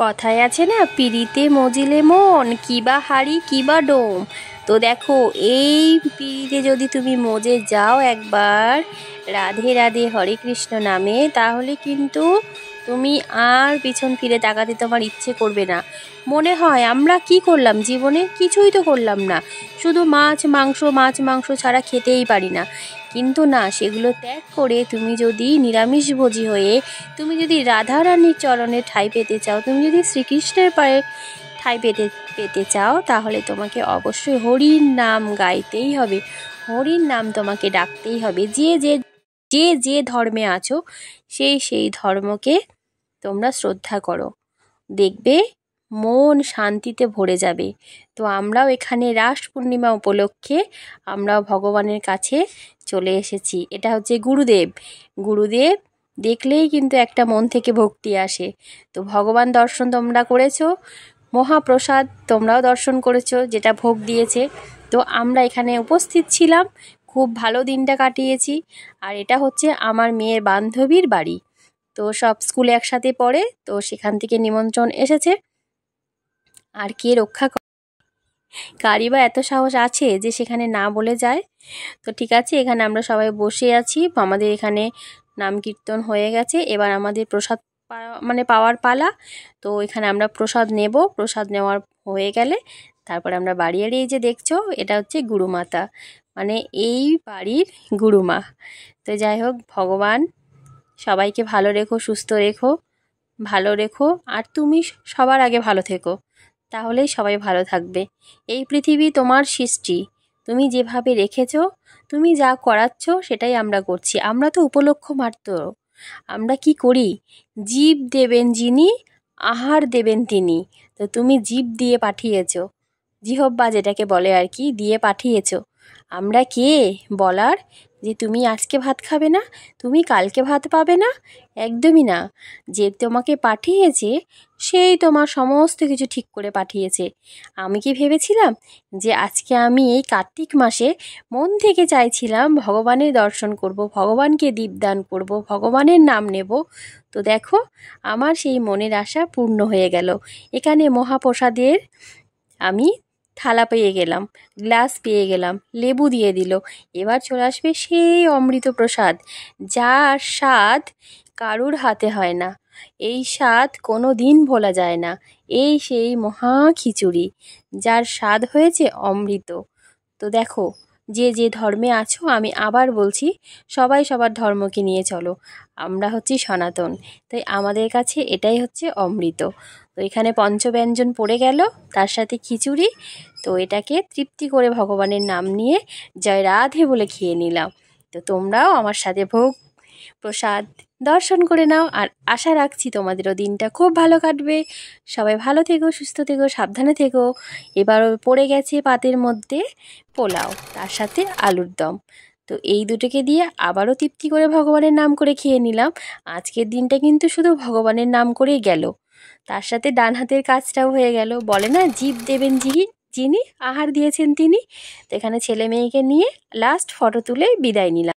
কথায় আছে না, পিড়িতে মজিলে মন, কিবা হাড়ি কিবা ডোম। তো দেখো, এই পিড়িতে যদি তুমি মজে যাও একবার রাধে রাধে হরে কৃষ্ণ নামে, তাহলে কিন্তু তুমি আর পিছন ফিরে তাকাতে তোমার ইচ্ছে করবে না। মনে হয় আমরা কি করলাম জীবনে? কিছুই তো করলাম না, শুধু মাছ মাংস ছাড়া খেতেই পারি না। কিন্তু না, সেগুলো ত্যাগ করে তুমি যদি নিরামিষভোজী হয়ে তুমি যদি রাধারানীর চরণে ঠাঁই পেতে চাও, তুমি যদি শ্রীকৃষ্ণের পায়ে ঠাঁই পেতে চাও, তাহলে তোমাকে অবশ্যই হরির নাম গাইতেই হবে, হরির নাম তোমাকে ডাকতেই হবে। যে ধর্মে আছো সেই ধর্মকে তোমরা শ্রদ্ধা করো, দেখবে মন শান্তিতে ভরে যাবে। তো আমরাও এখানে রাস পূর্ণিমা উপলক্ষে আমরাও ভগবানের কাছে চলে এসেছি। এটা হচ্ছে গুরুদেব দেখলেই কিন্তু একটা মন থেকে ভক্তি আসে। তো ভগবান দর্শন তোমরা করেছো, মহাপ্রসাদ তোমরাও দর্শন করেছো, যেটা ভোগ দিয়েছে। তো আমরা এখানে উপস্থিত ছিলাম, খুব ভালো দিনটা কাটিয়েছি। আর এটা হচ্ছে আমার মেয়ের বান্ধবীর বাড়ি। তো সব স্কুলে একসাথে পড়ে, তো সেখান থেকে নিমন্ত্রণ এসেছে। আর কে রক্ষা কারই বা এত সাহস আছে যে সেখানে না বলে যায়। তো ঠিক আছে, এখানে আমরা সবাই বসে আছি, আমাদের এখানে নাম কীর্তন হয়ে গেছে, এবার আমাদের প্রসাদ পাওয়ার পালা। তো এখানে আমরা প্রসাদ নেব, প্রসাদ নেওয়ার হয়ে গেলে তারপরে আমরা বাড়ি। আর এই যে দেখছো, এটা হচ্ছে গুরুমাতা, মানে এই বাড়ির গুরুমা। তো যাই হোক, ভগবান সবাইকে ভালো রেখো, সুস্থ রেখো, ভালো রেখো। আর তুমি সবার আগে ভালো থেকো, তাহলেই সবাই ভালো থাকবে। এই পৃথিবী তোমার সৃষ্টি, তুমি যেভাবে রেখেছো, তুমি যা করাচ্ছ সেটাই আমরা করছি। আমরা তো উপলক্ষ মাত্র। আমরা কি করি? জীব দেবেন যিনি, আহার দেবেন তিনি। তো তুমি জীব দিয়ে পাঠিয়েছো, জিহ্বা যেটাকে বলে আর কি, দিয়ে পাঠিয়েছো। আমরা কে বলার যে তুমি আজকে ভাত খাবে না, তুমি কালকে ভাত পাবে না? একদমই না। যে তোমাকে পাঠিয়েছে সেই তোমার সমস্ত কিছু ঠিক করে পাঠিয়েছে। আমি কি ভেবেছিলাম যে আজকে আমি এই কার্তিক মাসে মন থেকে চাইছিলাম ভগবানের দর্শন করব, ভগবানকে দীপদান করব, ভগবানের নাম নেব। তো দেখো, আমার সেই মনের আশা পূর্ণ হয়ে গেল। এখানে মহাপ্রসাদের আমি থালা পেয়ে গেলাম, গ্লাস পেয়ে গেলাম, লেবু দিয়ে দিল। এবার চলে আসবে সেই অমৃত প্রসাদ, যার স্বাদ কারুর হাতে হয় না। এই স্বাদ কোনো দিন ভোলা যায় না। এই সেই মহা খিচুড়ি, যার স্বাদ হয়েছে অমৃত। তো দেখো, যে ধর্মে আছো, আমি আবার বলছি, সবাই সবার ধর্মকে নিয়ে চলো। আমরা হচ্ছি সনাতন, তাই আমাদের কাছে এটাই হচ্ছে অমৃত। তো এখানে পঞ্চব্যঞ্জন পড়ে গেল, তার সাথে খিচুড়ি। তো এটাকে তৃপ্তি করে ভগবানের নাম নিয়ে জয় রাধে বলে খেয়ে নিলাম। তো তোমরাও আমার সাথে ভোগ প্রসাদ দর্শন করে নাও। আর আশা রাখছি তোমাদেরও দিনটা খুব ভালো কাটবে। সবাই ভালো থেকো, সুস্থ থেকো, সাবধানে থেকো। এবারও পড়ে গেছে পাতের মধ্যে পোলাও, তার সাথে আলুর দম। তো এই দুটোকে দিয়ে আবারও তৃপ্তি করে ভগবানের নাম করে খেয়ে নিলাম। আজকের দিনটা কিন্তু শুধু ভগবানের নাম করেই গেল, তার সাথে ডান হাতের কাজটাও হয়ে গেল। বলে না, জীব দেবেন যিনি, আহার দিয়েছেন তিনি। তো এখানে ছেলে মেয়েকে নিয়ে লাস্ট ফটো তুলে বিদায় নিলাম।